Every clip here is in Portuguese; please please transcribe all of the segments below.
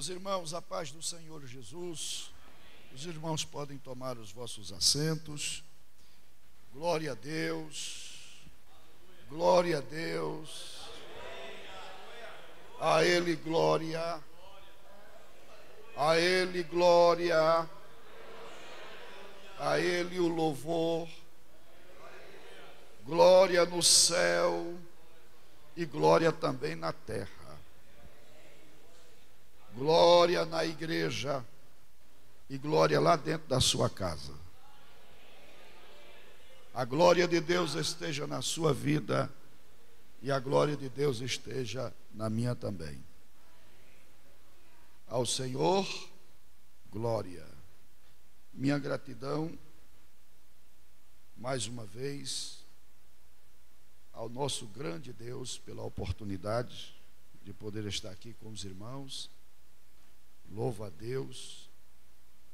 Meus irmãos, a paz do Senhor Jesus. Os irmãos podem tomar os vossos assentos. Glória a Deus. Glória a Deus. A Ele glória. A Ele glória. A Ele o louvor. Glória no céu e glória também na terra. Glória na igreja e glória lá dentro da sua casa. A glória de Deus esteja na sua vida e a glória de Deus esteja na minha também. Ao Senhor, glória. Minha gratidão, mais uma vez, ao nosso grande Deus pela oportunidade de poder estar aqui com os irmãos. Louvo a Deus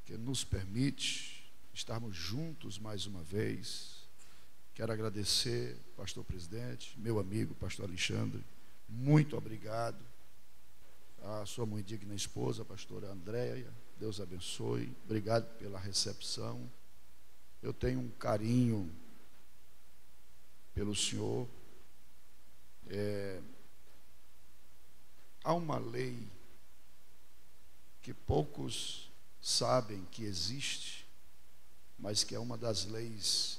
que nos permite estarmos juntos mais uma vez. Quero agradecer, pastor presidente, meu amigo, pastor Alexandre, muito obrigado. A sua muito digna esposa, pastora Andréia, Deus abençoe. Obrigado pela recepção. Eu tenho um carinho pelo senhor. Há uma lei que poucos sabem que existe, mas que é uma das leis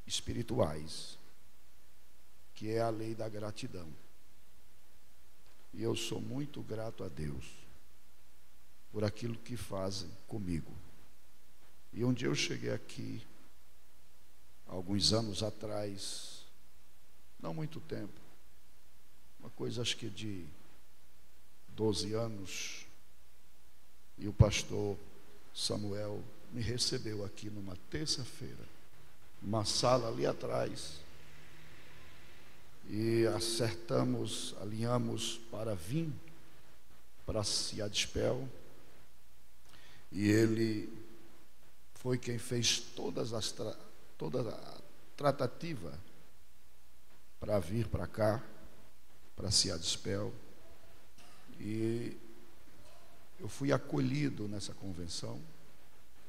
espirituais, que é a lei da gratidão. E eu sou muito grato a Deus por aquilo que fazem comigo. E um dia eu cheguei aqui, alguns anos atrás, não muito tempo, uma coisa acho que de 12 anos, e o pastor Samuel me recebeu aqui numa terça-feira, numa sala ali atrás, e alinhamos para vir para Ciadispel, e ele foi quem fez toda a tratativa para vir para cá, para Ciadispel, e eu fui acolhido nessa convenção,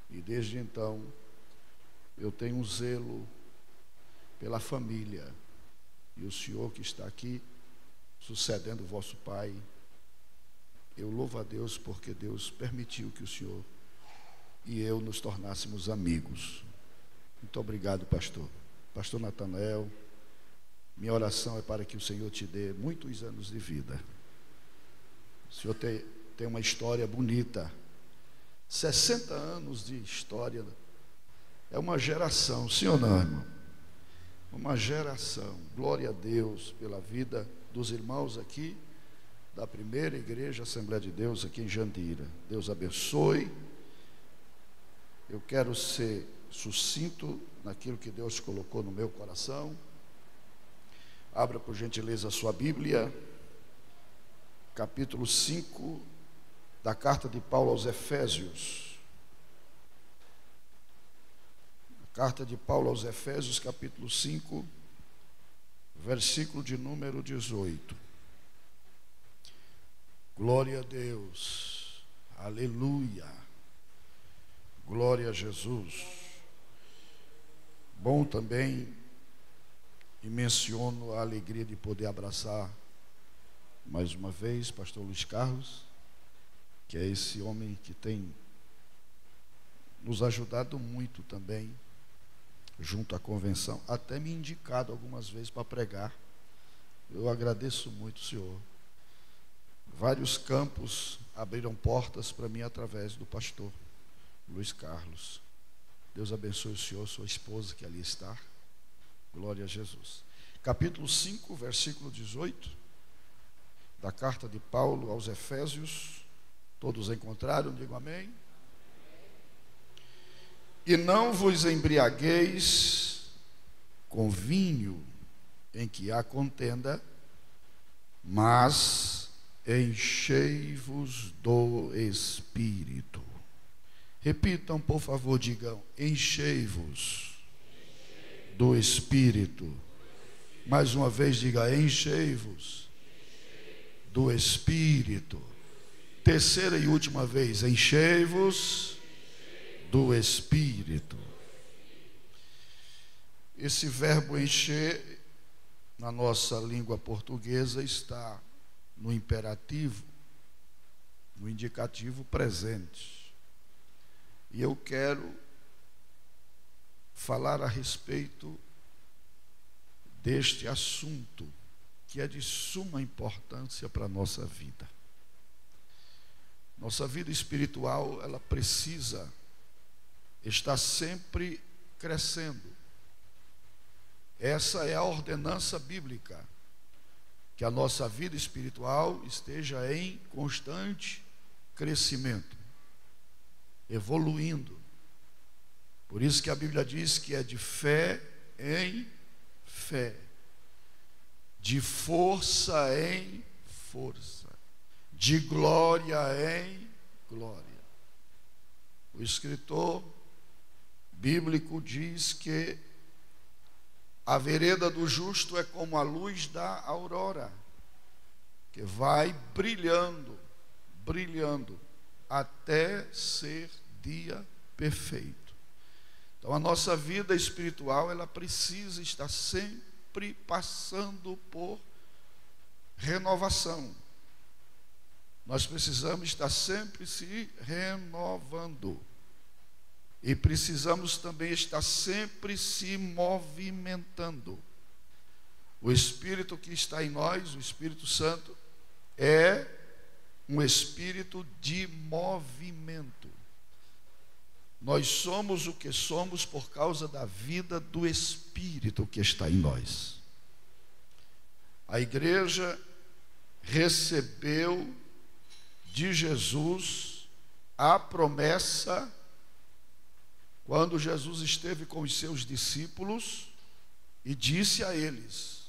e desde então eu tenho um zelo pela família, e o senhor que está aqui, sucedendo o vosso pai, eu louvo a Deus porque Deus permitiu que o senhor e eu nos tornássemos amigos. Muito obrigado, pastor. Pastor Natanael, minha oração é para que o Senhor te dê muitos anos de vida. O senhor tem uma história bonita, 60 anos de história, é uma geração, sim ou não, irmão? Uma geração. Glória a Deus pela vida dos irmãos aqui, da primeira igreja Assembleia de Deus aqui em Jandira. Deus abençoe. Eu quero ser sucinto naquilo que Deus colocou no meu coração. Abra por gentileza a sua Bíblia, capítulo 5 da carta de Paulo aos Efésios. Carta de Paulo aos Efésios, capítulo 5, versículo de número 18. Glória a Deus, aleluia, glória a Jesus. Bom também, e menciono a alegria de poder abraçar mais uma vez pastor Luiz Carlos, que é esse homem que tem nos ajudado muito também, junto à convenção, até me indicado algumas vezes para pregar. Eu agradeço muito, senhor. Vários campos abriram portas para mim através do pastor Luiz Carlos. Deus abençoe o senhor, sua esposa que ali está. Glória a Jesus. Capítulo 5, versículo 18, da carta de Paulo aos Efésios. Todos encontraram? Digam amém. E não vos embriagueis com vinho em que há contenda, mas enchei-vos do Espírito. Repitam, por favor, digam: enchei-vos do Espírito. Mais uma vez, diga: enchei-vos do Espírito. Terceira e última vez, enchei-vos do Espírito. Esse verbo encher, na nossa língua portuguesa, está no imperativo, no indicativo presente. E eu quero falar a respeito deste assunto, que é de suma importância para a nossa vida. Nossa vida espiritual, ela precisa estar sempre crescendo. Essa é a ordenança bíblica, que a nossa vida espiritual esteja em constante crescimento, evoluindo. Por isso que a Bíblia diz que é de fé em fé, de força em força, de glória em glória. O escritor bíblico diz que a vereda do justo é como a luz da aurora, que vai brilhando, brilhando, até ser dia perfeito. Então a nossa vida espiritual, ela precisa estar sempre passando por renovação. Nós precisamos estar sempre se renovando. E precisamos também estar sempre se movimentando. O Espírito que está em nós, o Espírito Santo, é um espírito de movimento. Nós somos o que somos por causa da vida do Espírito que está em nós. A igreja recebeu de Jesus a promessa, quando Jesus esteve com os seus discípulos e disse a eles: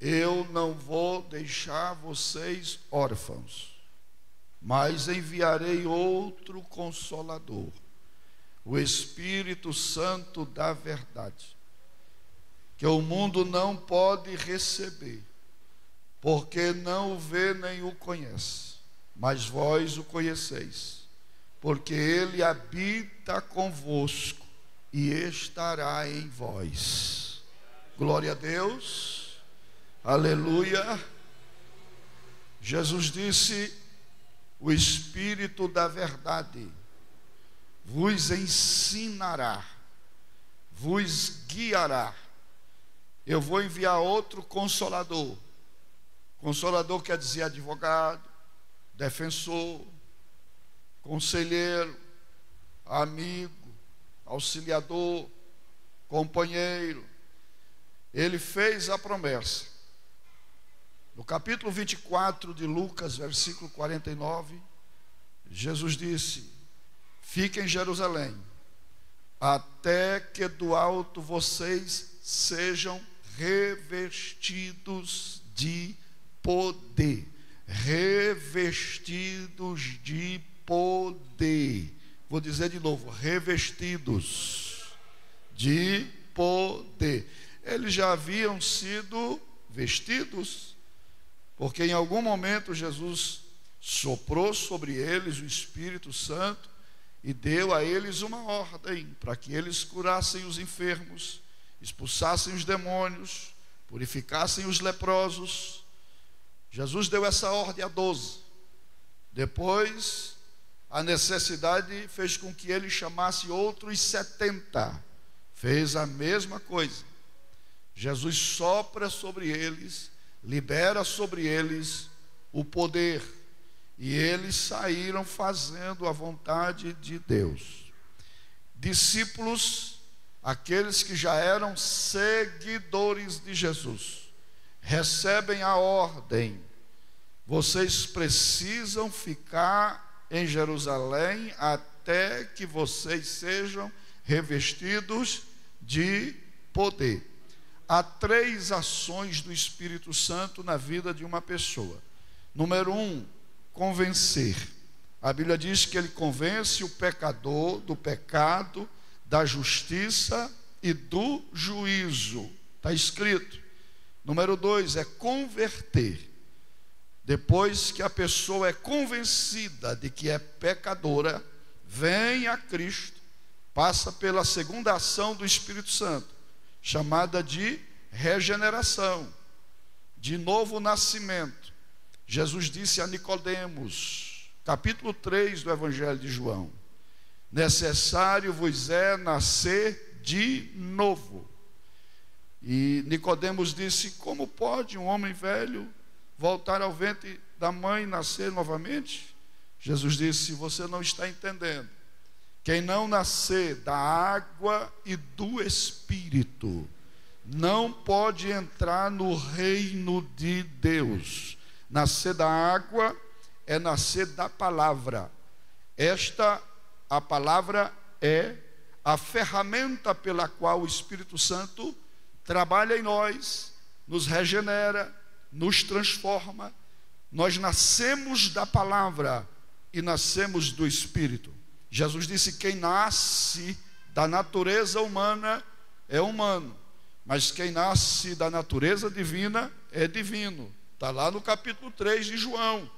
eu não vou deixar vocês órfãos, mas enviarei outro Consolador, o Espírito Santo da verdade, que o mundo não pode receber, porque não o vê nem o conhece, mas vós o conheceis, porque ele habita convosco e estará em vós. Glória a Deus, aleluia. Jesus disse: o Espírito da verdade vos ensinará, vos guiará. Eu vou enviar outro Consolador. Consolador quer dizer advogado, defensor, conselheiro, amigo, auxiliador, companheiro. Ele fez a promessa. No capítulo 24 de Lucas, versículo 49, Jesus disse: fiquem em Jerusalém, até que do alto vocês sejam revestidos de poder. Revestidos de poder. Vou dizer de novo: revestidos de poder. Eles já haviam sido vestidos, porque em algum momento Jesus soprou sobre eles o Espírito Santo e deu a eles uma ordem para que eles curassem os enfermos, expulsassem os demônios, purificassem os leprosos. Jesus deu essa ordem a 12. Depois, a necessidade fez com que ele chamasse outros 70. Fez a mesma coisa. Jesus sopra sobre eles, libera sobre eles o poder, e eles saíram fazendo a vontade de Deus. Discípulos, aqueles que já eram seguidores de Jesus, recebem a ordem: vocês precisam ficar em Jerusalém até que vocês sejam revestidos de poder. Há 3 ações do Espírito Santo na vida de uma pessoa. Número 1, convencer. A Bíblia diz que ele convence o pecador do pecado, da justiça e do juízo. Está escrito. Número 2 é converter. depois que a pessoa é convencida de que é pecadora, vem a Cristo, passa pela segunda ação do Espírito Santo, chamada de regeneração, de novo nascimento. Jesus disse a Nicodemos, capítulo 3 do Evangelho de João: necessário vos é nascer de novo. E Nicodemos disse: como pode um homem velho voltar ao ventre da mãe e nascer novamente? Jesus disse: você não está entendendo. Quem não nascer da água e do Espírito não pode entrar no reino de Deus. Nascer da água é nascer da palavra. A palavra é a ferramenta pela qual o Espírito Santo trabalha em nós, nos regenera, nos transforma. Nós nascemos da palavra e nascemos do Espírito. Jesus disse: quem nasce da natureza humana é humano, mas quem nasce da natureza divina é divino. Está lá no capítulo 3 de João,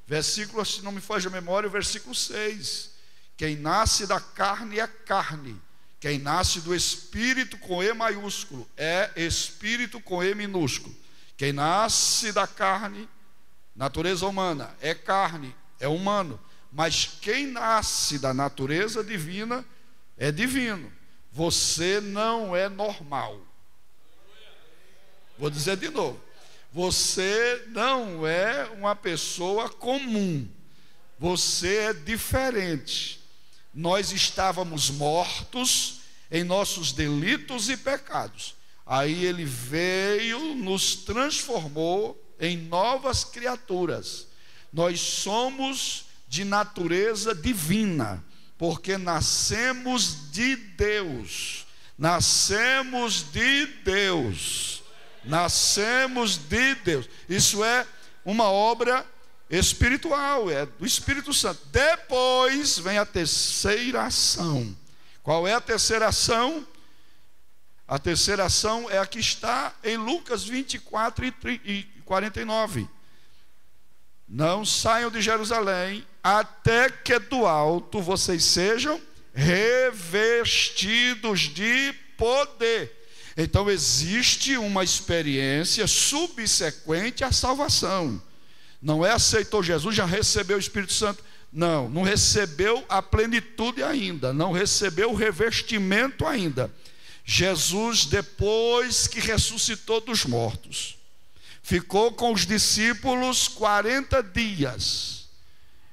versículo, se não me falha a memória, o versículo 6. Quem nasce da carne é carne, quem nasce do Espírito com E maiúsculo é Espírito com E minúsculo. Quem nasce da carne, natureza humana, é carne, é humano, mas quem nasce da natureza divina é divino. Você não é normal. Vou dizer de novo: você não é uma pessoa comum, você é diferente. Nós estávamos mortos em nossos delitos e pecados. Aí ele veio, nos transformou em novas criaturas. Nós somos de natureza divina, porque nascemos de Deus. Nascemos de Deus. Nascemos de Deus. Isso é uma obra espiritual, é do Espírito Santo. Depois vem a terceira ação. Qual é a terceira ação? A terceira ação é a que está em Lucas 24 e 49. Não saiam de Jerusalém até que do alto vocês sejam revestidos de poder. Então existe uma experiência subsequente à salvação. Não é aceitou Jesus, já recebeu o Espírito Santo. Não, não recebeu a plenitude ainda, não recebeu o revestimento ainda. Jesus, depois que ressuscitou dos mortos, ficou com os discípulos 40 dias.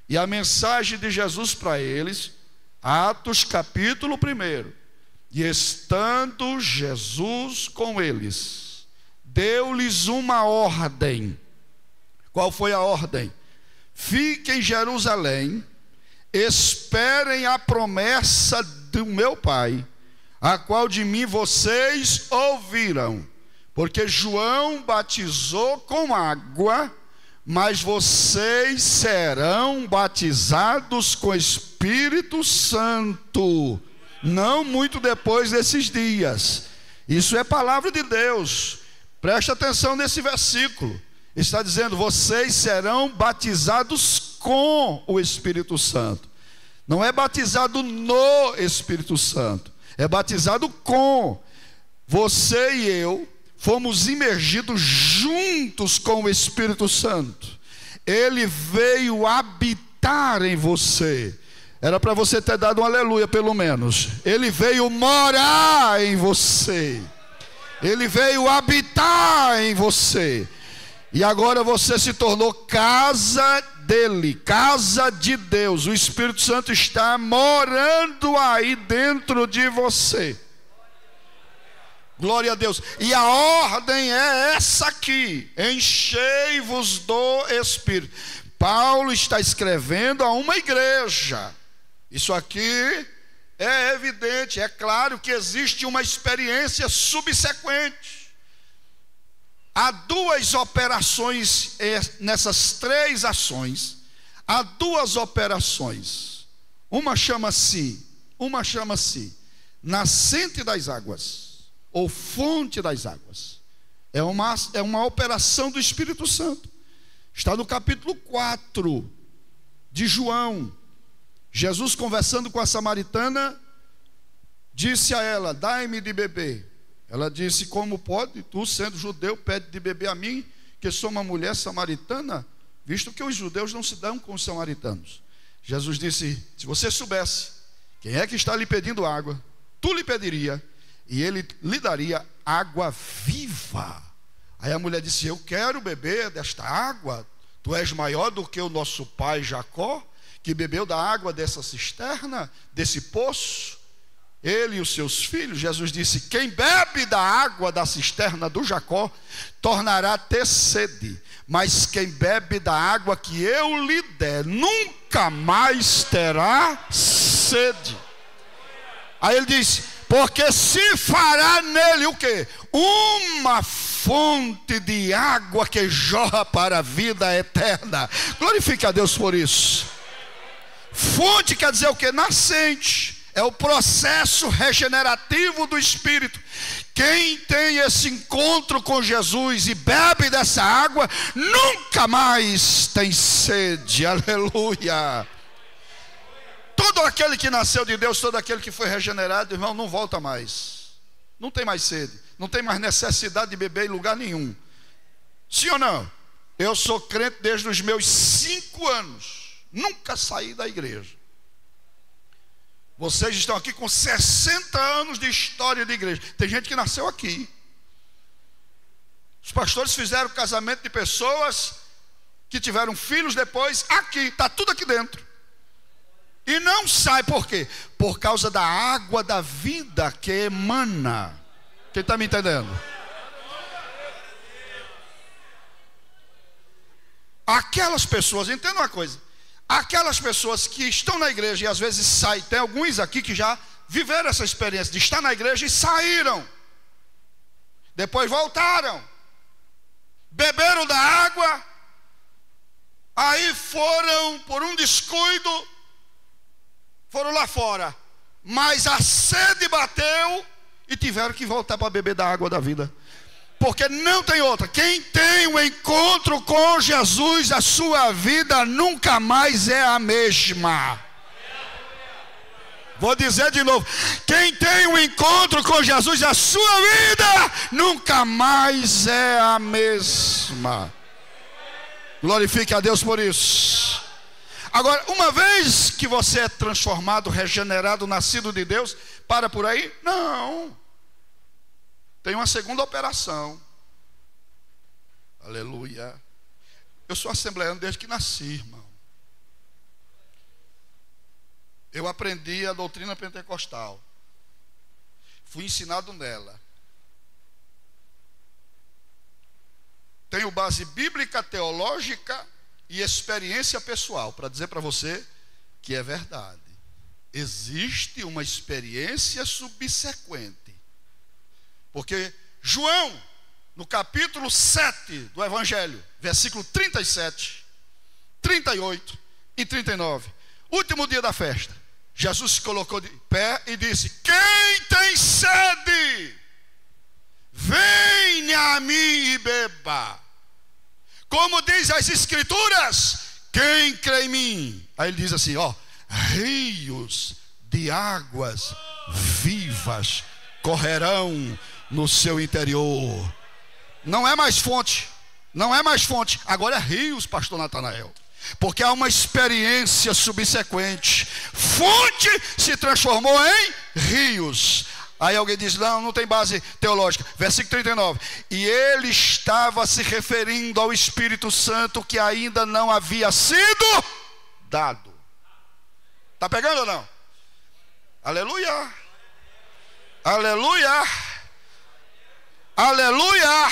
E a mensagem de Jesus para eles, Atos capítulo 1. E estando Jesus com eles, deu-lhes uma ordem. Qual foi a ordem? Fiquem em Jerusalém, esperem a promessa do meu Pai, a qual de mim vocês ouviram. Porque João batizou com água, mas vocês serão batizados com Espírito Santo, não muito depois desses dias. Isso é palavra de Deus. Preste atenção nesse versículo. Está dizendo: vocês serão batizados com o Espírito Santo. Não é batizado no Espírito Santo, é batizado com. Você e eu fomos imergidos juntos com o Espírito Santo. Ele veio habitar em você. Era para você ter dado um aleluia pelo menos. Ele veio morar em você. Ele veio habitar em você. E agora você se tornou casa dele, casa de Deus. O Espírito Santo está morando aí dentro de você. Glória a Deus. E a ordem é essa aqui: enchei-vos do Espírito. Paulo está escrevendo a uma igreja. Isso aqui é evidente, é claro que existe uma experiência subsequente. Há duas operações nessas três ações. Há duas operações. Uma chama-se nascente das águas, ou fonte das águas. É uma operação do Espírito Santo. Está no capítulo 4 de João. Jesus, conversando com a samaritana, disse a ela: dai-me de beber. Ela disse: como pode, tu sendo judeu, pede de beber a mim, que sou uma mulher samaritana, visto que os judeus não se dão com os samaritanos. Jesus disse: se você soubesse quem é que está lhe pedindo água, tu lhe pediria, e ele lhe daria água viva. Aí a mulher disse: eu quero beber desta água. Tu és maior do que o nosso pai Jacó, que bebeu da água dessa cisterna, desse poço, ele e os seus filhos. Jesus disse: quem bebe da água da cisterna do Jacó tornará a ter sede, mas quem bebe da água que eu lhe der nunca mais terá sede. Aí ele disse: porque se fará nele o quê? Uma fonte de água que jorra para a vida eterna. Glorifique a Deus por isso. Fonte quer dizer o quê? Nascente. É o processo regenerativo do Espírito. Quem tem esse encontro com Jesus e bebe dessa água, nunca mais tem sede. Aleluia. Todo aquele que nasceu de Deus, todo aquele que foi regenerado, irmão, não volta mais. Não tem mais sede. Não tem mais necessidade de beber em lugar nenhum. Sim ou não? Eu sou crente desde os meus 5 anos. Nunca saí da igreja. Vocês estão aqui com 60 anos de história de igreja. Tem gente que nasceu aqui. Os pastores fizeram casamento de pessoas que tiveram filhos depois aqui. Está tudo aqui dentro. E não sai, por quê? Por causa da água da vida que emana. Quem está me entendendo? Aquelas pessoas, entenda uma coisa. Aquelas pessoas que estão na igreja e às vezes saem, tem alguns aqui que já viveram essa experiência de estar na igreja e saíram. Depois voltaram. Beberam da água. Aí foram, por um descuido, foram lá fora. Mas a sede bateu e tiveram que voltar para beber da água da vida. Porque não tem outra. Quem tem um encontro com Jesus, a sua vida nunca mais é a mesma. Vou dizer de novo. Quem tem um encontro com Jesus, a sua vida nunca mais é a mesma. Glorifique a Deus por isso. Agora, uma vez que você é transformado, regenerado, nascido de Deus, para por aí? Não. Tem uma segunda operação. Aleluia. Eu sou assembleano desde que nasci, irmão. Eu aprendi a doutrina pentecostal. Fui ensinado nela. Tenho base bíblica, teológica e experiência pessoal para dizer para você que é verdade. Existe uma experiência subsequente. Porque João, no capítulo 7 do Evangelho, versículo 37, 38 e 39, último dia da festa, Jesus se colocou de pé e disse: quem tem sede, venha a mim e beba. Como diz as Escrituras, quem crê em mim? Aí ele diz assim, ó: rios de águas vivas correrão no seu interior. Não é mais fonte, não é mais fonte, agora é rios, pastor Natanael. Porque há uma experiência subsequente. Fonte se transformou em rios. Aí alguém diz, não tem base teológica. Versículo 39. E ele estava se referindo ao Espírito Santo que ainda não havia sido dado. Está pegando ou não? Aleluia. Aleluia. Aleluia.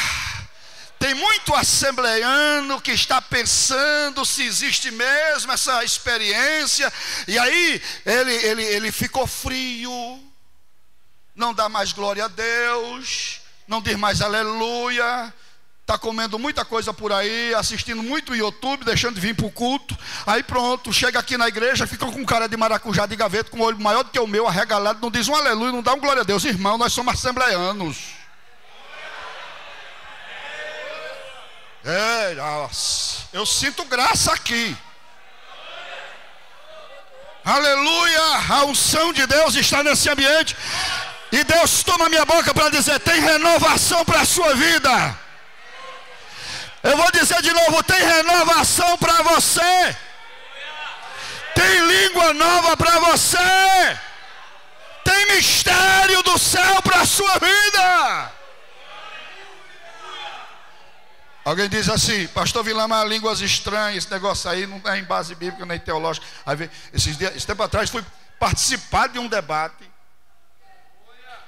Tem muito assembleano que está pensando se existe mesmo essa experiência. E aí ele ficou frio. Não dá mais glória a Deus. Não diz mais aleluia. Está comendo muita coisa por aí, assistindo muito YouTube, deixando de vir para o culto. Aí pronto, chega aqui na igreja, fica com cara de maracujá de gaveta, com um olho maior do que o meu, arregalado, não diz um aleluia, não dá um glória a Deus. Irmão, nós somos assembleanos. É, nossa, eu sinto graça aqui. Aleluia, a unção de Deus está nesse ambiente. E Deus toma minha boca para dizer: tem renovação para a sua vida. Eu vou dizer de novo: tem renovação para você. Tem língua nova para você. Tem mistério do céu para a sua vida. Alguém diz assim: pastor Vilama, línguas estranhas, esse negócio aí não é em base bíblica nem teológica. Aí, esse tempo atrás fui participar de um debate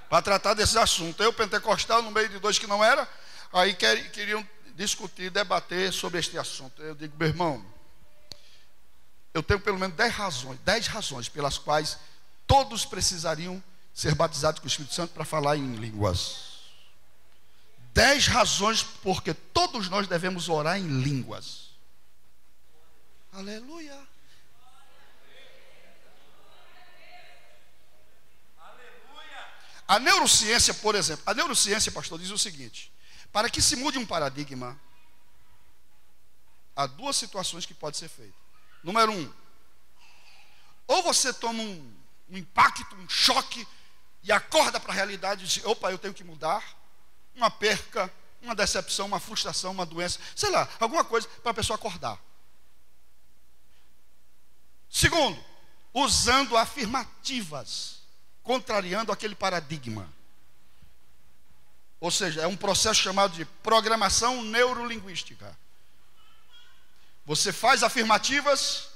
para tratar desse assunto. Eu, pentecostal, no meio de dois que não era, aí queriam discutir, debater sobre este assunto. Eu digo: meu irmão, eu tenho pelo menos 10 razões pelas quais todos precisariam ser batizados com o Espírito Santo para falar em línguas. 10 razões porque todos nós devemos orar em línguas. Aleluia. A neurociência, por exemplo, a neurociência, pastor, diz o seguinte: para que se mude um paradigma, há 2 situações que pode ser feito. Número 1, ou você toma um impacto, um choque, e acorda para a realidade e diz: opa, eu tenho que mudar. Uma perca, uma decepção, uma frustração, uma doença, sei lá, alguma coisa para a pessoa acordar. Segundo, usando afirmativas, contrariando aquele paradigma. Ou seja, é um processo chamado de programação neurolinguística. Você faz afirmativas,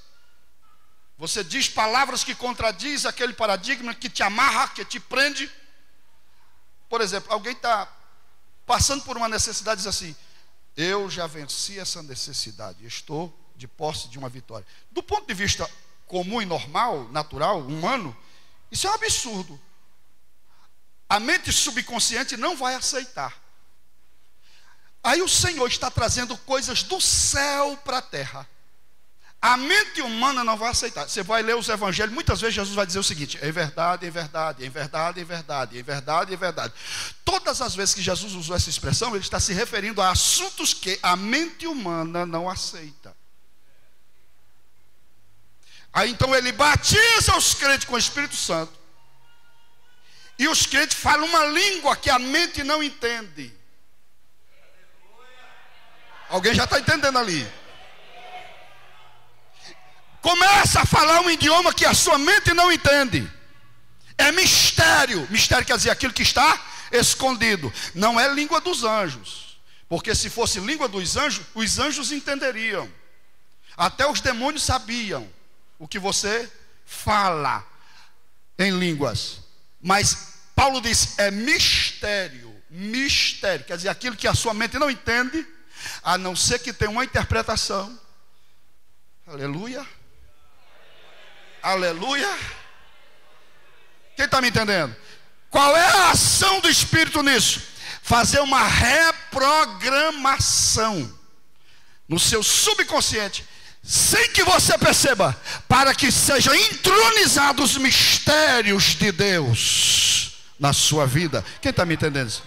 você diz palavras que contradizem aquele paradigma, que te amarra, que te prende. Por exemplo, alguém está passando por uma necessidade, diz assim: eu já venci essa necessidade, estou de posse de uma vitória. Do ponto de vista comum e normal, natural, humano, isso é um absurdo. A mente subconsciente não vai aceitar. Aí o Senhor está trazendo coisas do céu para a terra. A mente humana não vai aceitar. Você vai ler os evangelhos, muitas vezes Jesus vai dizer o seguinte: é verdade, é verdade, é verdade, é verdade, é verdade, é verdade. Todas as vezes que Jesus usou essa expressão, ele está se referindo a assuntos que a mente humana não aceita. Aí então ele batiza os crentes com o Espírito Santo, e os crentes falam uma língua que a mente não entende. Alguém já está entendendo ali? Começa a falar um idioma que a sua mente não entende. É mistério. Mistério quer dizer aquilo que está escondido. Não é língua dos anjos, porque se fosse língua dos anjos, os anjos entenderiam. Até os demônios sabiam o que você fala em línguas. Mas Paulo diz: é mistério. Mistério quer dizer aquilo que a sua mente não entende, a não ser que tenha uma interpretação. Aleluia. Aleluia. Quem está me entendendo? Qual é a ação do Espírito nisso? Fazer uma reprogramação no seu subconsciente, sem que você perceba, para que sejam entronizados os mistérios de Deus na sua vida. Quem está me entendendo?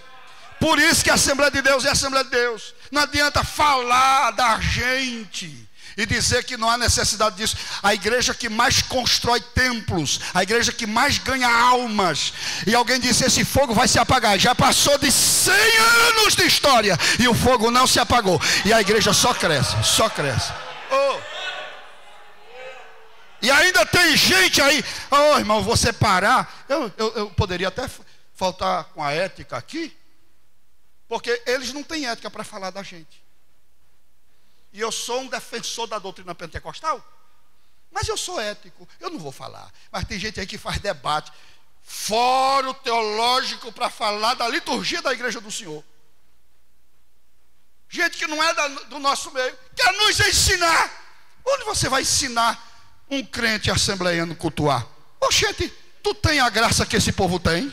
Por isso que a Assembleia de Deus é a Assembleia de Deus. Não adianta falar da gente e dizer que não há necessidade disso. A igreja que mais constrói templos, a igreja que mais ganha almas. E alguém disse: esse fogo vai se apagar. Já passou de 100 anos de história e o fogo não se apagou. E a igreja só cresce, só cresce. Oh. E ainda tem gente aí: oh, irmão, você parar. Eu poderia até faltar com a ética aqui, porque eles não têm ética para falar da gente. E eu sou um defensor da doutrina pentecostal, mas eu sou ético, eu não vou falar. Mas tem gente aí que faz debate, fórum teológico, para falar da liturgia da igreja do Senhor. Gente que não é do nosso meio, quer nos ensinar. Onde você vai ensinar um crente assembleiano cultuar? Ô, gente, tu tem a graça que esse povo tem?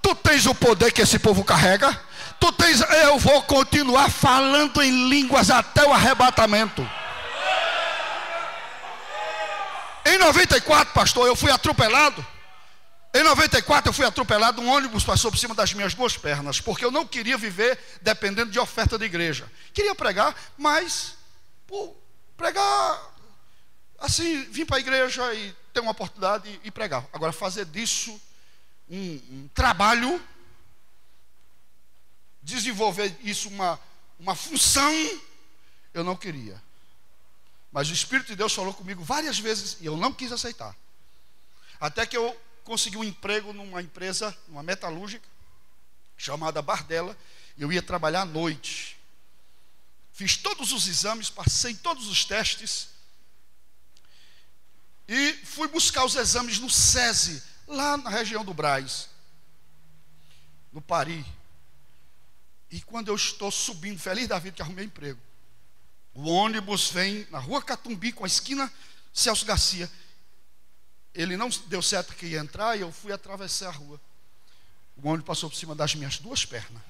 Tu tens o poder que esse povo carrega? Tu tens, eu vou continuar falando em línguas até o arrebatamento. Em 94, pastor, eu fui atropelado Em 94 eu fui atropelado, um ônibus passou por cima das minhas duas pernas, porque eu não queria viver dependendo de oferta de igreja. Queria pregar, mas pregar assim, vim para a igreja e ter uma oportunidade e pregar. Agora, fazer disso um trabalho, desenvolver isso uma função, eu não queria. Mas o Espírito de Deus falou comigo várias vezes e eu não quis aceitar. Até que eu consegui um emprego numa empresa, numa metalúrgica, chamada Bardella, e eu ia trabalhar à noite. Fiz todos os exames, passei todos os testes, e fui buscar os exames no SESI, lá na região do Brás, no Pari. E quando eu estou subindo, feliz da vida que arrumei emprego, o ônibus vem na rua Catumbi, com a esquina Celso Garcia. Ele não deu certo que ia entrar e eu fui atravessar a rua. O ônibus passou por cima das minhas duas pernas.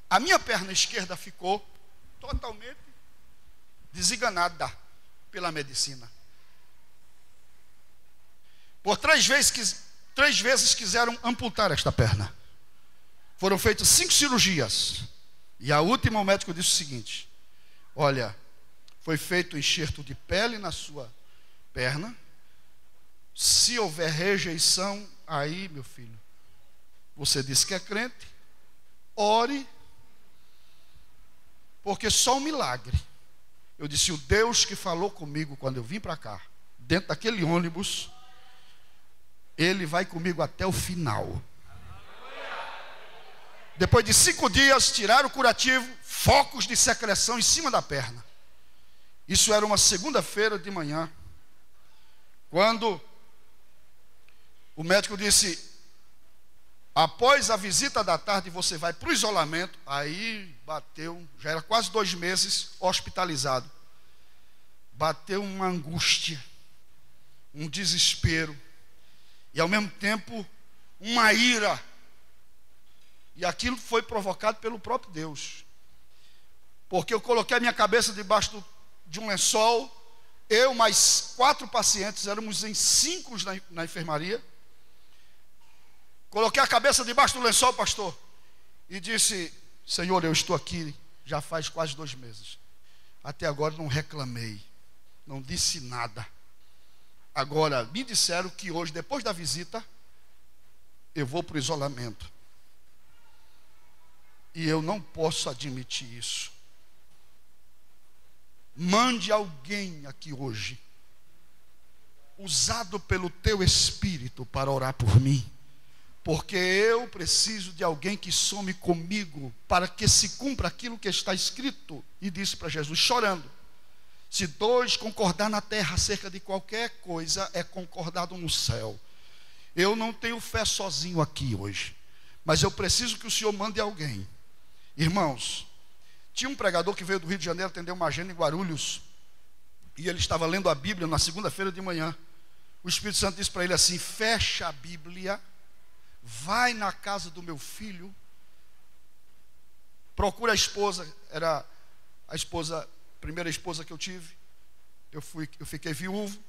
A minha perna esquerda ficou totalmente desenganada pela medicina. Por três vezes quiseram amputar esta perna. Foram feitas 5 cirurgias. E a última, o médico disse o seguinte: olha, foi feito um enxerto de pele na sua perna. Se houver rejeição, aí, meu filho, você disse que é crente, ore, porque só um milagre. Eu disse: o Deus que falou comigo quando eu vim para cá, dentro daquele ônibus, Ele vai comigo até o final. Depois de 5 dias, tiraram o curativo, focos de secreção em cima da perna. Isso era uma segunda-feira de manhã, quando o médico disse: após a visita da tarde você vai para o isolamento. Aí bateu, já era quase 2 meses hospitalizado. Bateu uma angústia, um desespero, e ao mesmo tempo uma ira. E aquilo foi provocado pelo próprio Deus, porque eu coloquei a minha cabeça debaixo de um lençol. Eu mais 4 pacientes, éramos em 5 na enfermaria. Coloquei a cabeça debaixo do lençol, pastor, e disse: Senhor, eu estou aqui já faz quase 2 meses. Até agora não reclamei, não disse nada. Agora me disseram que hoje, depois da visita, eu vou para o isolamento. E eu não posso admitir isso. Mande alguém aqui hoje, usado pelo teu Espírito, para orar por mim. Porque eu preciso de alguém que some comigo, para que se cumpra aquilo que está escrito. E disse para Jesus, chorando: se 2 concordar na terra acerca de qualquer coisa, é concordado no céu. Eu não tenho fé sozinho aqui hoje, mas eu preciso que o Senhor mande alguém. Irmãos, tinha um pregador que veio do Rio de Janeiro atender uma agenda em Guarulhos, e ele estava lendo a Bíblia na segunda-feira de manhã. O Espírito Santo disse para ele assim: fecha a Bíblia, vai na casa do meu filho, procura a esposa. Era a primeira esposa que eu tive. Eu fiquei viúvo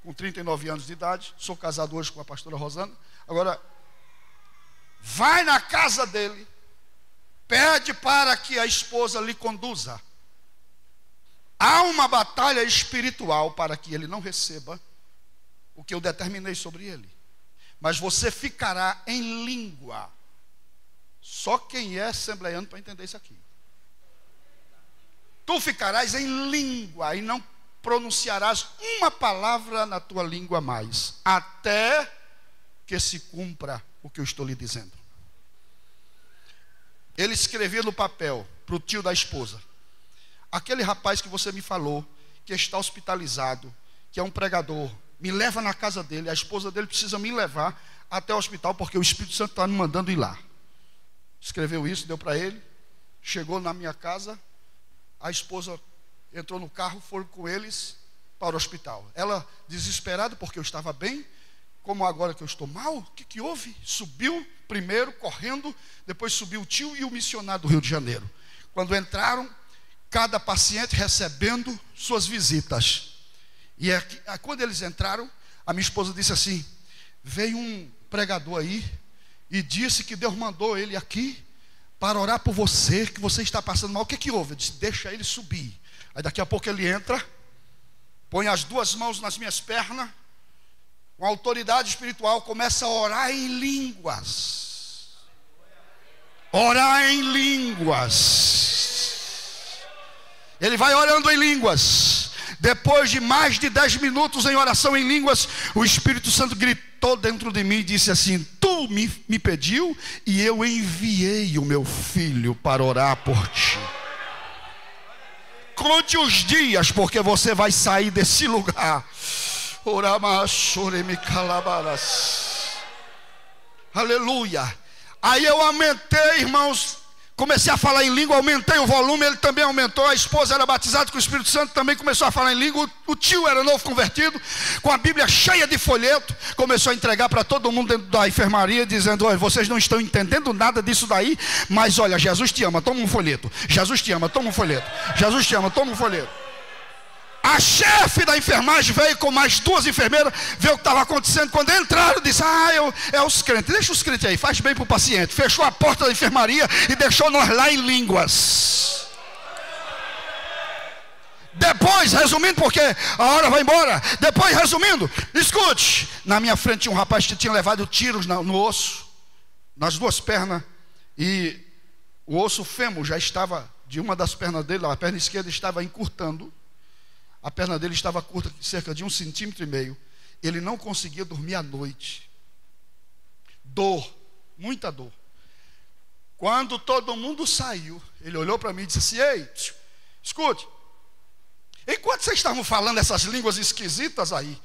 com 39 anos de idade, sou casado hoje com a pastora Rosana. Agora, vai na casa dele, pede para que a esposa lhe conduza. Há uma batalha espiritual para que ele não receba o que eu determinei sobre ele. Mas você ficará em língua. Só quem é assembleiano para entender isso aqui. Tu ficarás em língua e não pronunciarás uma palavra na tua língua mais, até que se cumpra o que eu estou lhe dizendo. Ele escrevia no papel para o tio da esposa: aquele rapaz que você me falou, que está hospitalizado, que é um pregador, me leva na casa dele. A esposa dele precisa me levar até o hospital, porque o Espírito Santo está me mandando ir lá. Escreveu isso, deu para ele. Chegou na minha casa, a esposa entrou no carro, foram com eles para o hospital. Ela, desesperada, porque eu estava bem, como agora que eu estou mal, o que houve? Subiu primeiro, correndo, depois subiu o tio e o missionário do Rio de Janeiro. Quando entraram, cada paciente recebendo suas visitas. E quando eles entraram, a minha esposa disse assim: veio um pregador aí e disse que Deus mandou ele aqui para orar por você, que você está passando mal. O que que houve? Eu disse, deixa ele subir. Aí daqui a pouco ele entra, põe as duas mãos nas minhas pernas, com autoridade espiritual, começa a orar em línguas. Orar em línguas. Ele vai orando em línguas. Depois de mais de 10 minutos em oração em línguas, o Espírito Santo gritou dentro de mim e disse assim: tu me pediu e eu enviei o meu filho para orar por ti. Conte os dias, porque você vai sair desse lugar. Aleluia. Aí eu aumentei, irmãos, comecei a falar em língua, aumentei o volume, ele também aumentou. A esposa era batizada com o Espírito Santo, também começou a falar em língua. O tio era novo convertido, com a Bíblia cheia de folheto, começou a entregar para todo mundo dentro da enfermaria, dizendo: olha, vocês não estão entendendo nada disso daí, mas olha, Jesus te ama, toma um folheto. Jesus te ama, toma um folheto. Jesus te ama, toma um folheto. A chefe da enfermagem veio com mais duas enfermeiras, ver o que estava acontecendo. Quando entraram, disse: é os crentes, deixa os crentes aí, faz bem para o paciente. Fechou a porta da enfermaria e deixou nós lá em línguas. Depois, resumindo, porque a hora vai embora. Depois, resumindo, escute. Na minha frente tinha um rapaz que tinha levado tiros no osso, nas duas pernas, e o osso fêmur já estava, de uma das pernas dele, a perna esquerda estava encurtando. A perna dele estava curta, cerca de 1,5 centímetros. Ele não conseguia dormir à noite. Dor, muita dor. Quando todo mundo saiu, ele olhou para mim e disse assim: ei, escute, enquanto vocês estavam falando essas línguas esquisitas aí,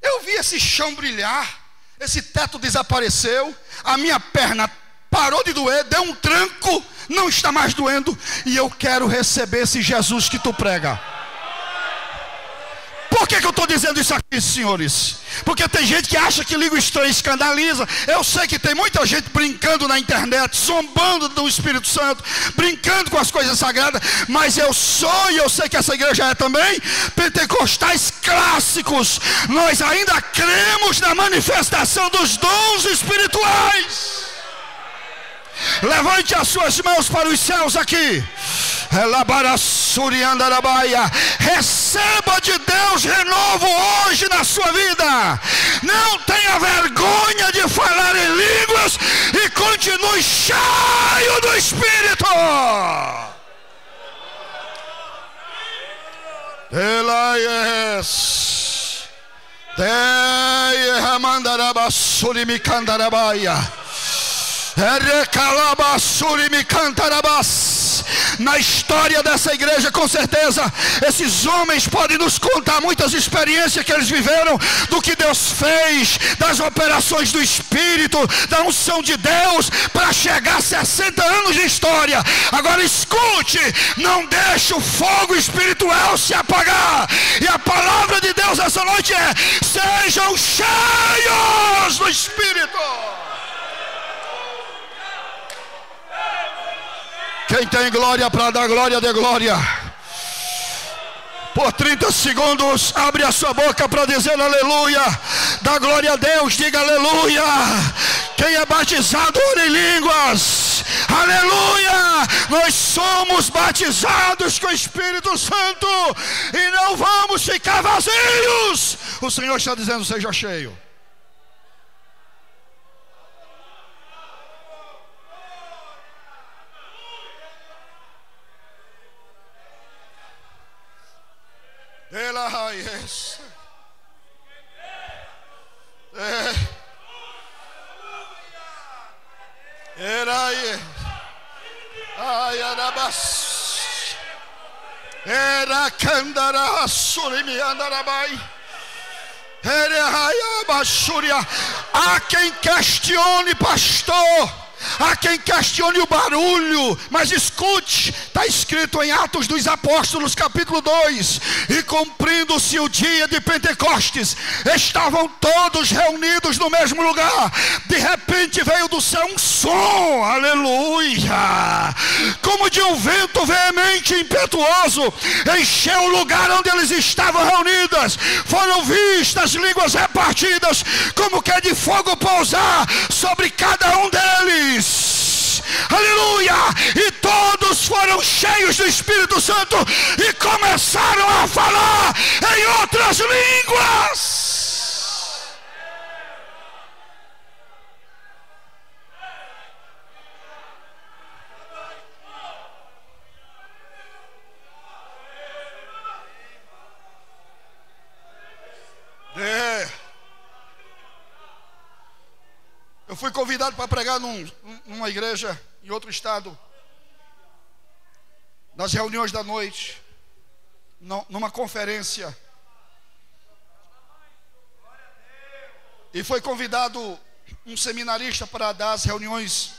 eu vi esse chão brilhar, esse teto desapareceu, a minha perna parou de doer, deu um tranco, não está mais doendo, e eu quero receber esse Jesus que tu prega. Por que eu estou dizendo isso aqui, senhores? Porque tem gente que acha que língua estranha escandaliza. Eu sei que tem muita gente brincando na internet, zombando do Espírito Santo, brincando com as coisas sagradas. Mas eu sou, e eu sei que essa igreja é também, pentecostais clássicos. Nós ainda cremos na manifestação dos dons espirituais. Levante as suas mãos para os céus aqui. Receba de Deus renovo hoje na sua vida. Não tenha vergonha de falar em línguas e continue cheio do Espírito. Na história dessa igreja, com certeza, esses homens podem nos contar muitas experiências que eles viveram, do que Deus fez, das operações do Espírito, da unção de Deus, para chegar a 60 anos de história. Agora escute, não deixe o fogo espiritual se apagar. E a palavra de Deus essa noite é: sejam cheios do Espírito. Quem tem glória para dar glória, dê glória. Por 30 segundos, abre a sua boca para dizer aleluia. Dá glória a Deus, diga aleluia. Quem é batizado, ora em línguas. Aleluia. Nós somos batizados com o Espírito Santo e não vamos ficar vazios. O Senhor está dizendo: seja cheio. Ela yes. Era Ayarabas. Era Candara Surimi Andarabai. Era Ayabashuria. Há quem questione, pastor, Há quem questione o barulho, mas escute, está escrito em Atos dos Apóstolos, capítulo 2: e cumprindo-se o dia de Pentecostes, estavam todos reunidos no mesmo lugar. De repente veio do céu um som, aleluia, como de um vento veemente e impetuoso, encheu o lugar onde eles estavam reunidos. Foram vistas línguas repartidas, como que de fogo pousar sobre cada um deles. Aleluia! E todos foram cheios do Espírito Santo e começaram a falar em outras línguas. Eu fui convidado para pregar numa igreja em outro estado, nas reuniões da noite, numa conferência. E foi convidado um seminarista para dar as reuniões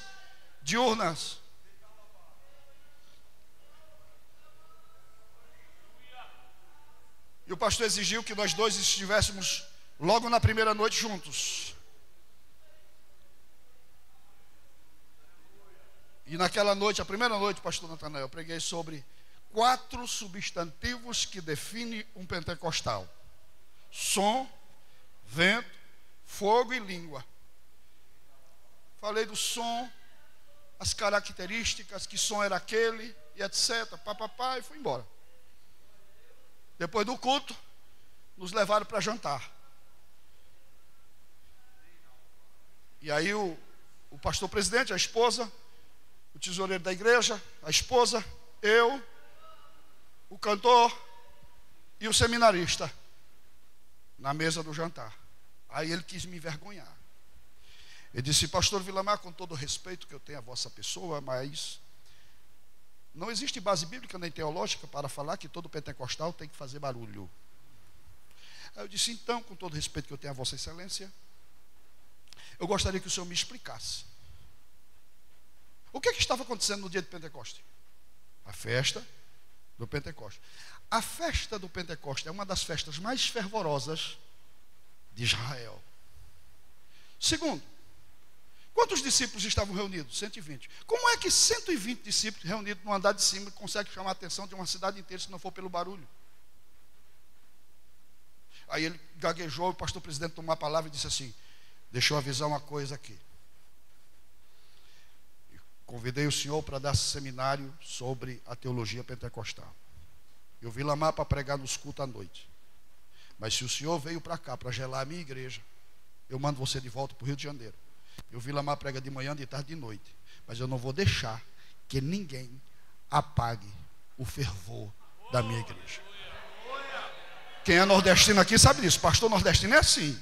diurnas. E o pastor exigiu que nós dois estivéssemos logo na primeira noite juntos. E naquela noite, a primeira noite, pastor Natanael, eu preguei sobre 4 substantivos que definem um pentecostal: som, vento, fogo e língua. Falei do som, as características, que som era aquele, e etc. Papapá, e fui embora. Depois do culto, nos levaram para jantar. E aí o pastor presidente, a esposa, o tesoureiro da igreja, a esposa, eu, o cantor e o seminarista na mesa do jantar. Aí ele quis me envergonhar. Ele disse: pastor Vilamar, com todo o respeito que eu tenho à vossa pessoa, mas não existe base bíblica nem teológica para falar que todo pentecostal tem que fazer barulho. Aí eu disse: então, com todo o respeito que eu tenho à vossa excelência, eu gostaria que o senhor me explicasse o que estava acontecendo no dia de Pentecoste. A festa do Pentecoste. A festa do Pentecoste é uma das festas mais fervorosas de Israel. Segundo, quantos discípulos estavam reunidos? 120. Como é que 120 discípulos reunidos no andar de cima conseguem chamar a atenção de uma cidade inteira se não for pelo barulho? Aí ele gaguejou, o pastor presidente tomou a palavra e disse assim: deixa eu avisar uma coisa aqui. Convidei o senhor para dar seminário sobre a teologia pentecostal. Eu vim lá para pregar nos cultos à noite. Mas se o senhor veio para cá para gelar a minha igreja, eu mando você de volta para o Rio de Janeiro. Eu vim lá prega de manhã, de tarde, de noite. Mas eu não vou deixar que ninguém apague o fervor da minha igreja. Quem é nordestino aqui sabe disso. Pastor nordestino é assim.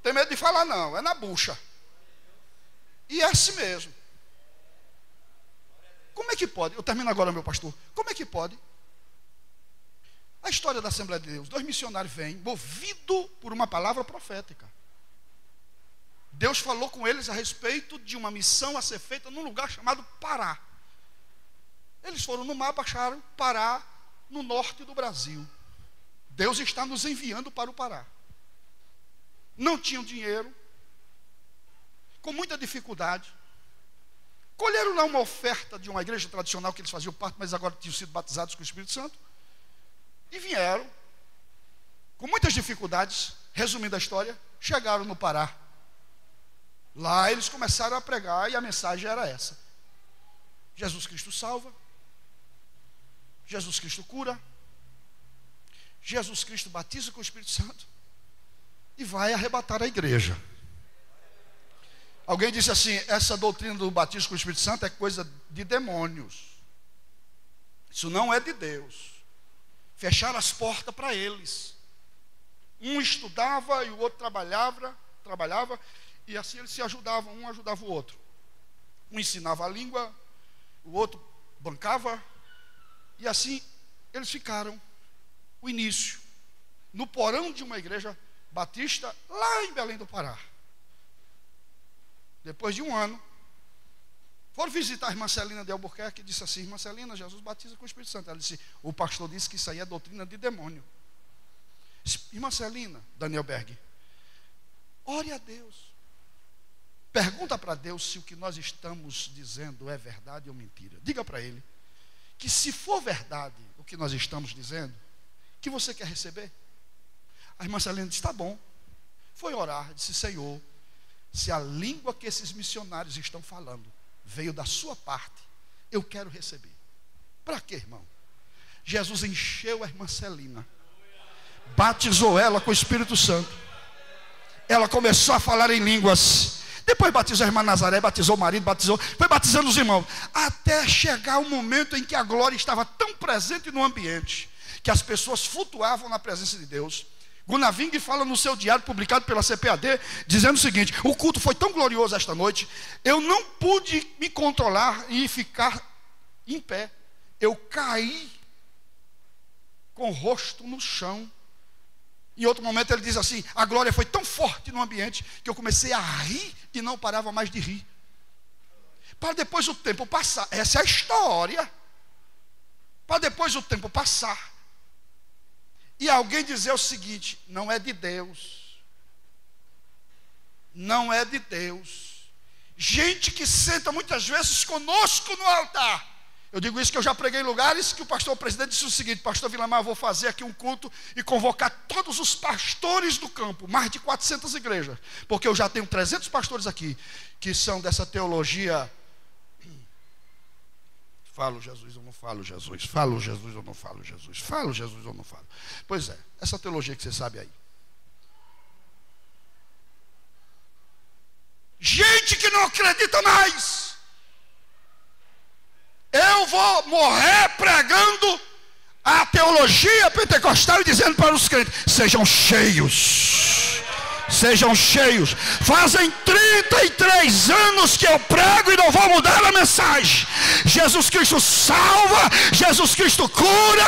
Tem medo de falar não, é na bucha. E é assim mesmo. Como é que pode? Eu termino agora, meu pastor. Como é que pode? A história da Assembleia de Deus: 2 missionários vêm, movido por uma palavra profética. Deus falou com eles a respeito de uma missão a ser feita num lugar chamado Pará. Eles foram no mapa, acharam Pará no norte do Brasil. Deus está nos enviando para o Pará. Não tinham dinheiro, com muita dificuldade. Colheram lá uma oferta de uma igreja tradicional que eles faziam parte, mas agora tinham sido batizados com o Espírito Santo. E vieram, com muitas dificuldades, resumindo a história, chegaram no Pará. Lá eles começaram a pregar e a mensagem era essa: Jesus Cristo salva, Jesus Cristo cura, Jesus Cristo batiza com o Espírito Santo e vai arrebatar a igreja. Alguém disse assim: essa doutrina do batismo com o Espírito Santo é coisa de demônios. Isso não é de Deus. Fecharam as portas para eles. Um estudava e o outro trabalhava, e assim eles se ajudavam, um ajudava o outro. Um ensinava a língua, o outro bancava, e assim eles ficaram o início no porão de uma igreja batista lá em Belém do Pará. Depois de um ano, foram visitar a irmã Celina de Albuquerque e disse assim: irmã Celina, Jesus batiza com o Espírito Santo. Ela disse: o pastor disse que isso aí é doutrina de demônio. Disse: irmã Celina, Daniel Berg, ore a Deus. Pergunta para Deus se o que nós estamos dizendo é verdade ou mentira. Diga para Ele que se for verdade o que nós estamos dizendo, que você quer receber. A irmã Celina disse: está bom. Foi orar, disse: Senhor, se a língua que esses missionários estão falando veio da sua parte, eu quero receber. Para quê, irmão? Jesus encheu a irmã Celina, batizou ela com o Espírito Santo. Ela começou a falar em línguas. Depois batizou a irmã Nazaré, batizou o marido, foi batizando os irmãos, até chegar o momento em que a glória estava tão presente no ambiente, que as pessoas flutuavam na presença de Deus. Gunnar Ving fala no seu diário publicado pela CPAD, dizendo o seguinte: o culto foi tão glorioso esta noite, eu não pude me controlar e ficar em pé. Eu caí com o rosto no chão. Em outro momento ele diz assim: a glória foi tão forte no ambiente que eu comecei a rir e não parava mais de rir. Para depois o tempo passar, essa é a história. Para depois o tempo passar e alguém dizer o seguinte: não é de Deus. Não é de Deus. Gente que senta muitas vezes conosco no altar. Eu digo isso que eu já preguei em lugares que o pastor presidente disse o seguinte: pastor Vilamar, eu vou fazer aqui um culto e convocar todos os pastores do campo, mais de 400 igrejas, porque eu já tenho 300 pastores aqui, que são dessa teologia. Falo Jesus ou não falo Jesus? Falo Jesus ou não falo Jesus? Falo Jesus ou não falo? Pois é, essa teologia que você sabe aí. Gente que não acredita mais. Eu vou morrer pregando a teologia pentecostal e dizendo para os crentes: sejam cheios. Sejam cheios. Fazem 33 anos que eu prego e não vou mudar a mensagem. Jesus Cristo salva, Jesus Cristo cura,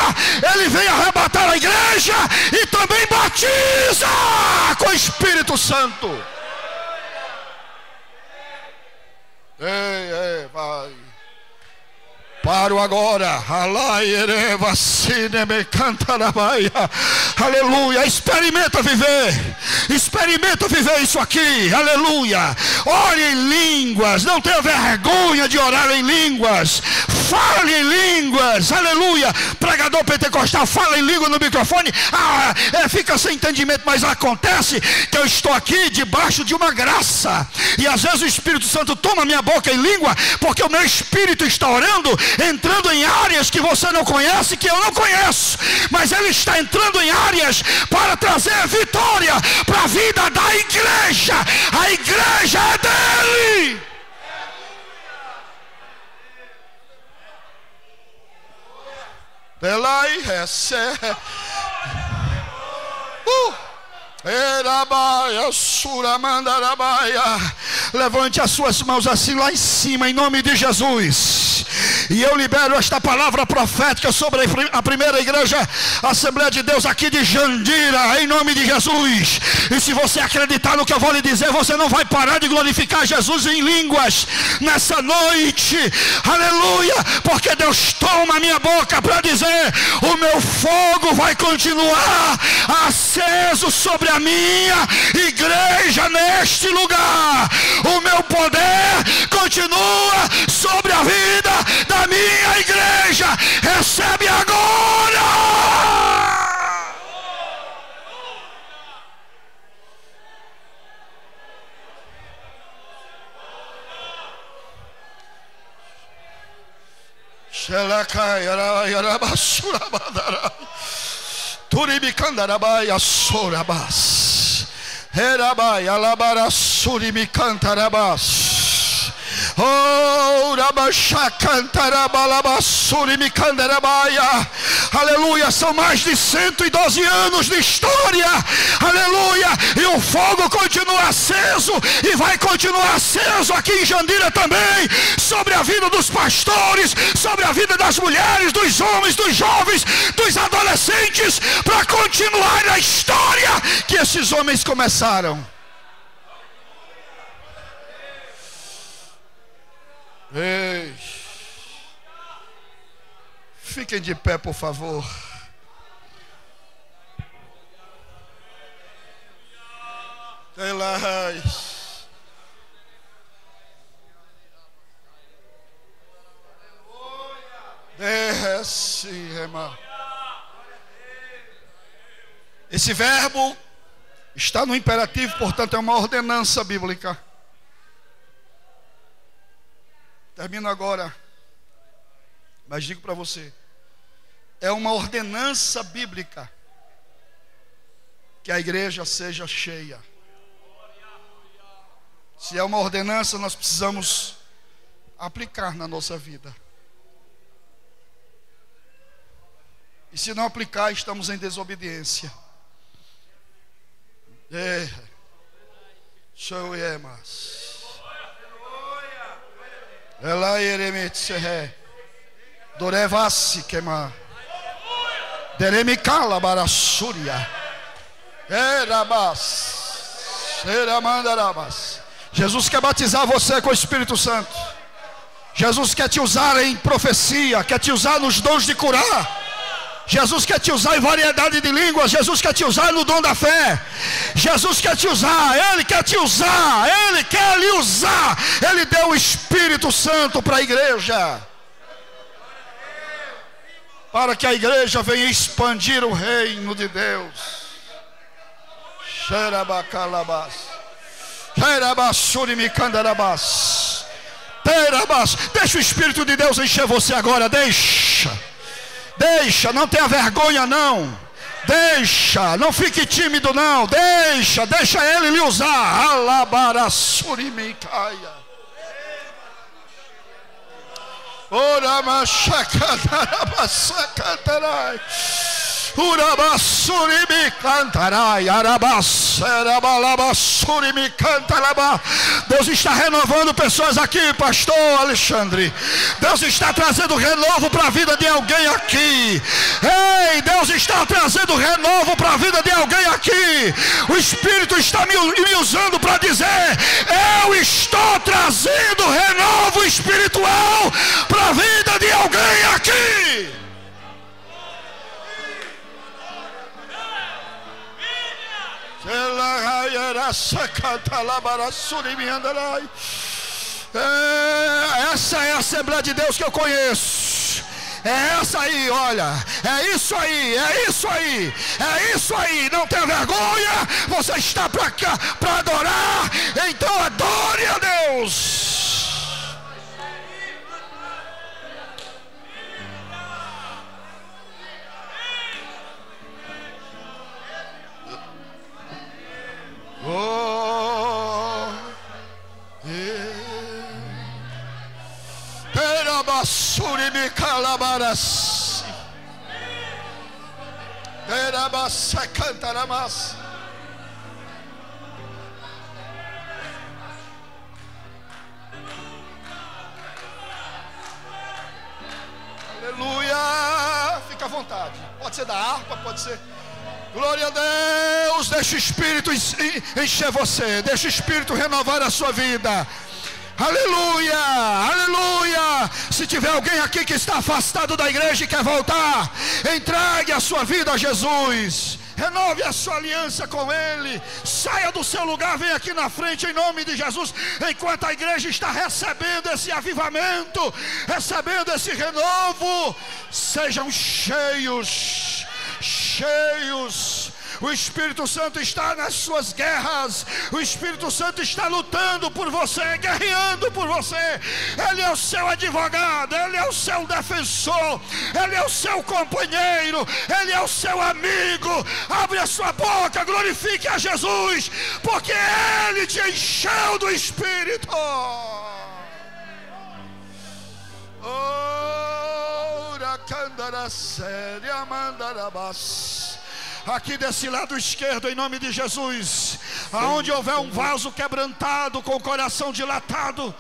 Ele vem arrebatar a igreja e também batiza com o Espírito Santo. Ei, vai. Paro agora. Aleluia. Experimenta viver isso aqui. Aleluia. Ore em línguas. Não tenha vergonha de orar em línguas. Fale em línguas. Aleluia. Pregador pentecostal fala em língua no microfone. Fica sem entendimento, mas acontece que eu estou aqui debaixo de uma graça. E às vezes o Espírito Santo toma minha boca em língua, porque o meu espírito está orando, entrando em áreas que você não conhece, que eu não conheço, mas Ele está entrando em áreas para trazer vitória para a vida da igreja. A igreja é dele. Belai recebe. Levante as suas mãos assim lá em cima, em nome de Jesus. E eu libero esta palavra profética sobre a primeira igreja Assembleia de Deus aqui de Jandira, em nome de Jesus. E se você acreditar no que eu vou lhe dizer, você não vai parar de glorificar Jesus em línguas nessa noite. Aleluia. Porque Deus toma a minha boca para dizer: o meu fogo vai continuar aceso sobre a minha igreja neste lugar. O meu poder continua sobre a vida da minha igreja. Recebe agora. Turibicandarabaia sorabas. Herabaia labarasurimicantarabas. Oh, aleluia, são mais de 112 anos de história, aleluia, e o fogo continua aceso e vai continuar aceso aqui em Jandira também, sobre a vida dos pastores, sobre a vida das mulheres, dos homens, dos jovens, dos adolescentes, para continuar a história que esses homens começaram. Ei. Fiquem de pé, por favor. Desce, irmão. Esse verbo está no imperativo, portanto é uma ordenança bíblica. Termino agora, mas digo para você, é uma ordenança bíblica que a igreja seja cheia. Se é uma ordenança, nós precisamos aplicar na nossa vida. E se não aplicar, estamos em desobediência. Show emas. Ela eremetse dorevasi queima. Deremicala barassuria. Erabas. Eramandarabas. Jesus quer batizar você com o Espírito Santo. Jesus quer te usar em profecia, quer te usar nos dons de curar. Jesus quer te usar em variedade de línguas. Jesus quer te usar no dom da fé. Jesus quer te usar. Ele quer te usar. Ele quer lhe usar. Ele deu o Espírito Santo para a igreja, para que a igreja venha expandir o reino de Deus. Xerabacalabas. Xerabasurimicandarabas. Terabas. Deixa o Espírito de Deus encher você agora. Deixa, não tenha vergonha não. Deixa, não fique tímido não. Deixa ele lhe usar. Alabarassurimicaia. Ora machacatarabassacantarai. Urabasurimi cantarai. Arabasserabalabasurimi cantarabá. Deus está renovando pessoas aqui, pastor Alexandre. Deus está trazendo renovo para a vida de alguém aqui. Ei, Deus está trazendo renovo para a vida de alguém aqui. O Espírito está me usando para dizer: eu estou trazendo renovo espiritual para a vida de alguém aqui. Essa é a Assembleia de Deus que eu conheço. É essa aí, olha. É isso aí, é isso aí, é isso aí. Não tenha vergonha. Você está para cá para adorar. Então adore a Deus. Terabassurimi calabaras. Terabassa cantaramas. Aleluia. Fica à vontade. Pode ser da harpa, pode ser. Glória a Deus. Deixa o Espírito encher você. Deixa o Espírito renovar a sua vida. Aleluia, aleluia. Se tiver alguém aqui que está afastado da igreja e quer voltar, entregue a sua vida a Jesus. Renove a sua aliança com Ele. Saia do seu lugar, venha aqui na frente em nome de Jesus. Enquanto a igreja está recebendo esse avivamento, recebendo esse renovo, sejam cheios. O Espírito Santo está nas suas guerras. O Espírito Santo está lutando por você, guerreando por você. Ele é o seu advogado, Ele é o seu defensor, Ele é o seu companheiro, Ele é o seu amigo. Abre a sua boca, glorifique a Jesus, porque Ele te encheu do Espírito. Aqui desse lado esquerdo, em nome de Jesus, aonde houver um vaso quebrantado com o coração dilatado,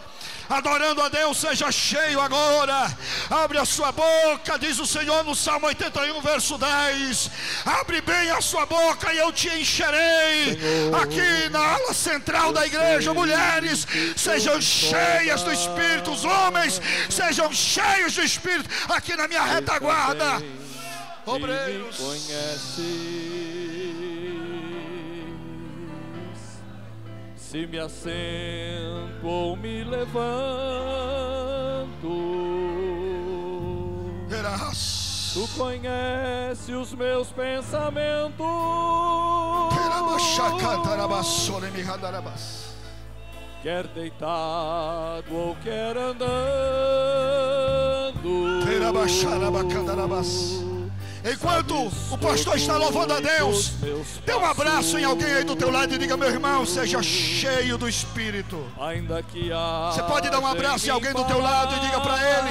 adorando a Deus, seja cheio agora. Abre a sua boca, diz o Senhor no Salmo 81, verso 10. Abre bem a sua boca e eu te encherei. Senhor, aqui na ala central da igreja, mulheres, sejam cheias do Espírito. Os homens, sejam cheios do Espírito. Aqui na minha retaguarda, obreiros, se me assento ou me levanto, verás. Tu conheces os meus pensamentos, quer deitado ou quer andando. Enquanto o pastor está louvando a Deus, dê um abraço em alguém aí do teu lado e diga: meu irmão, seja cheio do Espírito. Você pode dar um abraço em alguém do teu lado e diga para ele: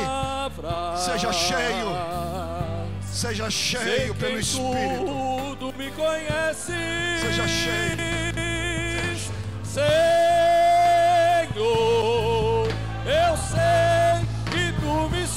seja cheio pelo Espírito. Tudo me conhece, seja cheio, Senhor. Eu sei que tu me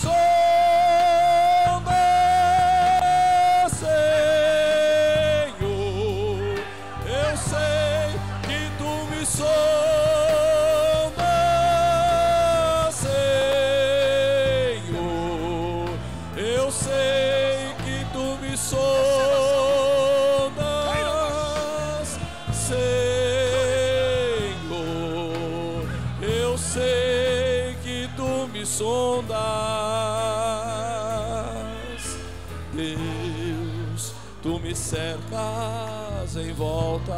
sondas. Deus, tu me cercas em volta.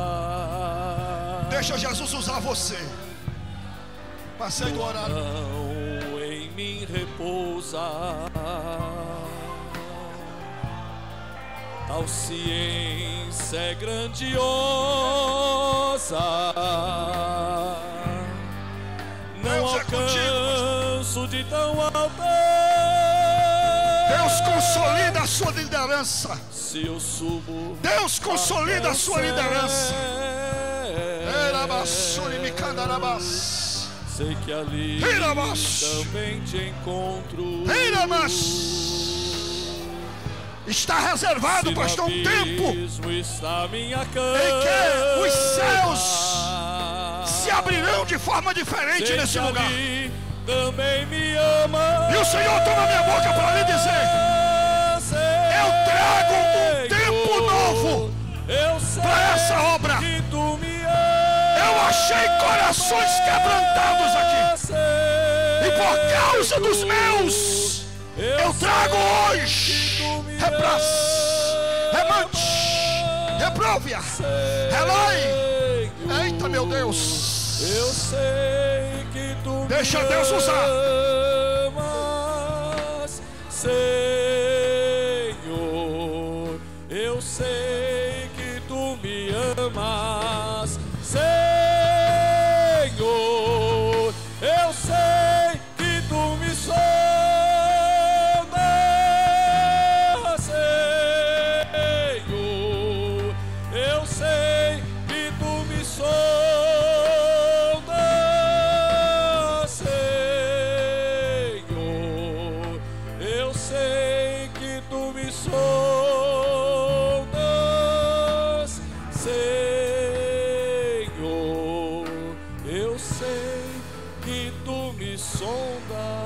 Deixa Jesus usar você. Passei do horário. Não em mim repousa, tal ciência é grandiosa. Não alcanço de tão alta. Deus consolida a sua liderança. Se eu subo, Deus consolida a sua liderança. Sei que ali também te encontro. Está reservado, pastor, um tempo está minha em que os céus se abrirão de forma diferente nesse lugar. Também me ama. E o Senhor toma minha boca para lhe dizer: eu trago um tempo novo para essa obra. Eu achei corações quebrantados aqui, e por causa dos meus eu trago hoje repróvia, relai. Eita, meu Deus, eu sei que tu deixa Deus usar. Senhor, eu sei que tu me amas. Senhor, eu sei que tu me sondas. Senhor, eu sei que tu me sondas. Senhor, eu sei que tu me sondas. Senhor, eu sei que tu me sondas.